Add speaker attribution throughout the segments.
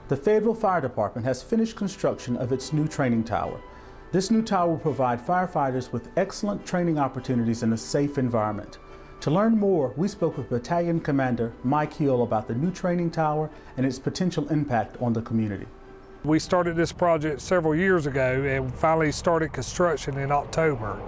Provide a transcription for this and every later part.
Speaker 1: The Fayetteville Fire Department has finished construction of its new training tower. This new tower will provide firefighters with excellent training opportunities in a safe environment. To learn more, we spoke with Battalion Commander Mike Hill about the new training tower and its potential impact on the community.
Speaker 2: We started this project several years ago and finally started construction in October.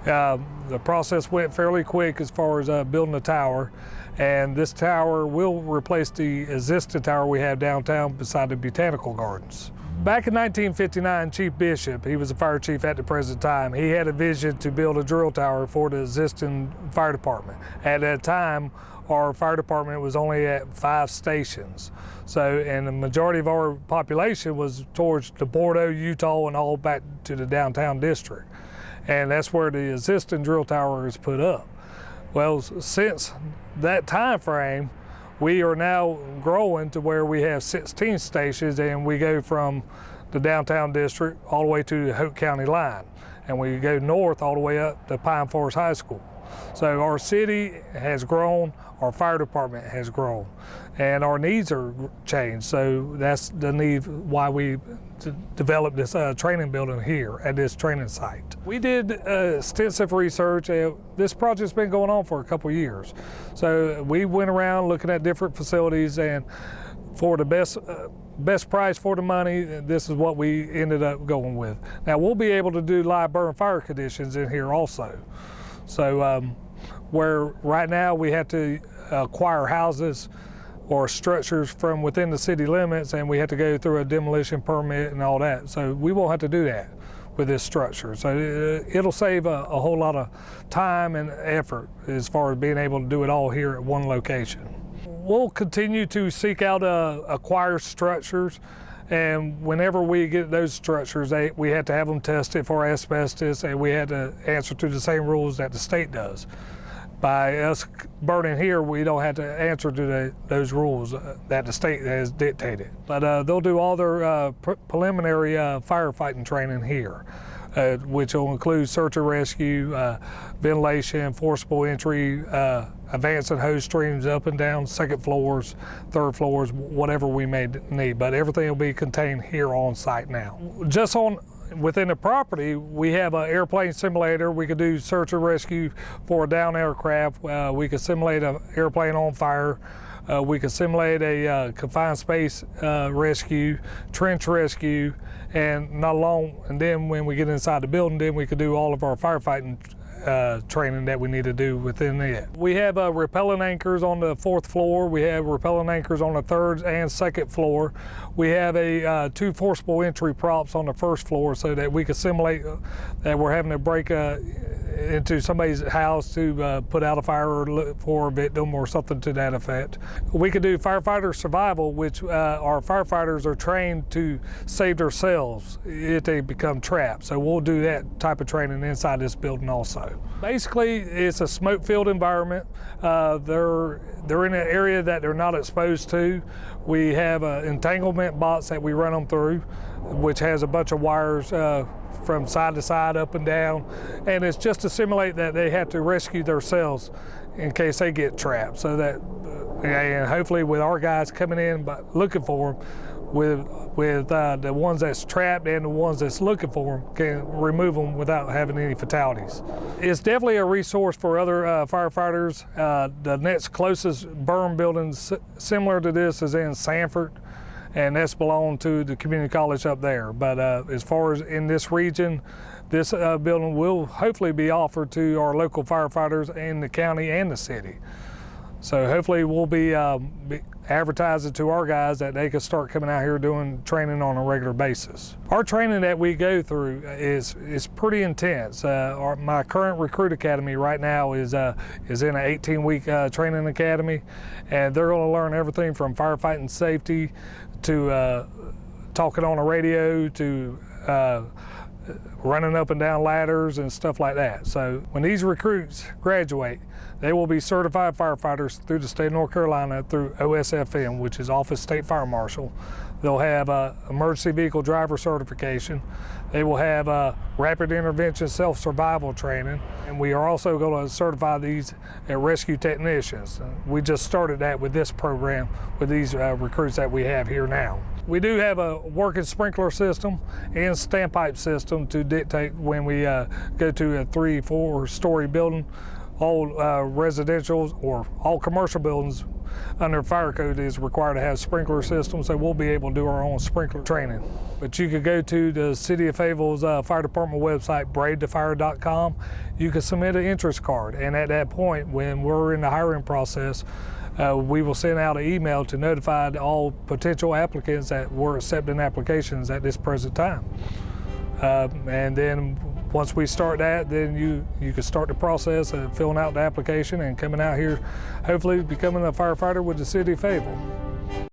Speaker 2: The process went fairly quick as far as building the tower, and this tower will replace the existing tower we have downtown beside the Botanical Gardens. Back in 1959, Chief Bishop, he was the fire chief at the present time, he had a vision to build a drill tower for the existing fire department. At that time, our fire department was only at 5 stations. And the majority of our population was towards the Bordeaux, Utah, and all back to the downtown district. And that's where the existing drill tower is put up. Well, since that time frame, we are now growing to where we have 16 stations, and we go from the downtown district all the way to the Hoke County line. And we go north all the way up to Pine Forest High School. So our city has grown, our fire department has grown, and our needs are changed. So that's the need why we developed this training building here at this training site. We did extensive research. This project's been going on for a couple of years. So we went around looking at different facilities, and for the best price for the money, this is what we ended up going with. Now we'll be able to do live burn fire conditions in here also. So where right now we have to acquire houses or structures from within the city limits, and we have to go through a demolition permit and all that. So we won't have to do that with this structure. So it'll save a whole lot of time and effort as far as being able to do it all here at one location. We'll continue to seek out acquire structures, and whenever we get those structures, we have to have them tested for asbestos, and we had to answer to the same rules that the state does. By us burning here, we don't have to answer to those rules that the state has dictated. But they'll do all their preliminary firefighting training here, which will include search and rescue, ventilation, forcible entry, advancing hose streams up and down second floors, third floors, whatever we may need. But everything will be contained here on site now. Just within the property, we have an airplane simulator. We could do search and rescue for a down aircraft. We could simulate an airplane on fire. We could simulate a confined space rescue, trench rescue, and then when we get inside the building, then we could do all of our firefighting training that we need to do within it. We have rappelling anchors on the 4th floor. We have rappelling anchors on the 3rd and 2nd floor. We have 2 forcible entry props on the 1st floor so that we can simulate that we're having to break into somebody's house to put out a fire or look for a victim or something to that effect. We could do firefighter survival, which our firefighters are trained to save themselves if they become trapped. So we'll do that type of training inside this building also. Basically, it's a smoke-filled environment. They're in an area that they're not exposed to. We have entanglement box that we run them through, which has a bunch of wires from side to side, up and down, and it's just to simulate that they have to rescue themselves in case they get trapped. So that, and hopefully with our guys coming in but looking for them, with the ones that's trapped and the ones that's looking for them, can remove them without having any fatalities. It's definitely a resource for other firefighters. The next closest burn building similar to this is in Sanford, and that's belonged to the community college up there. But as far as in this region, this building will hopefully be offered to our local firefighters in the county and the city. So hopefully we'll be advertising to our guys that they can start coming out here doing training on a regular basis. Our training that we go through is pretty intense. My current recruit academy right now is in an 18-week training academy, and they're going to learn everything from firefighting safety to talking on a radio to running up and down ladders and stuff like that. So when these recruits graduate, they will be certified firefighters through the state of North Carolina through OSFM, which is Office State Fire Marshal. They'll have emergency vehicle driver certification. They will have rapid intervention self-survival training. And we are also going to certify these rescue technicians. We just started that with this program with these recruits that we have here now. We do have a working sprinkler system and standpipe system to dictate when we go to a 3-4 story building. All residential or all commercial buildings under fire code is required to have sprinkler systems, so we'll be able to do our own sprinkler training. But you could go to the City of Fayetteville's Fire Department website, bravethefire.com. You can submit an interest card, and at that point, when we're in the hiring process, we will send out an email to notify all potential applicants that we're accepting applications at this present time. And then once we start that, then you can start the process of filling out the application and coming out here, hopefully becoming a firefighter with the City of Fayetteville.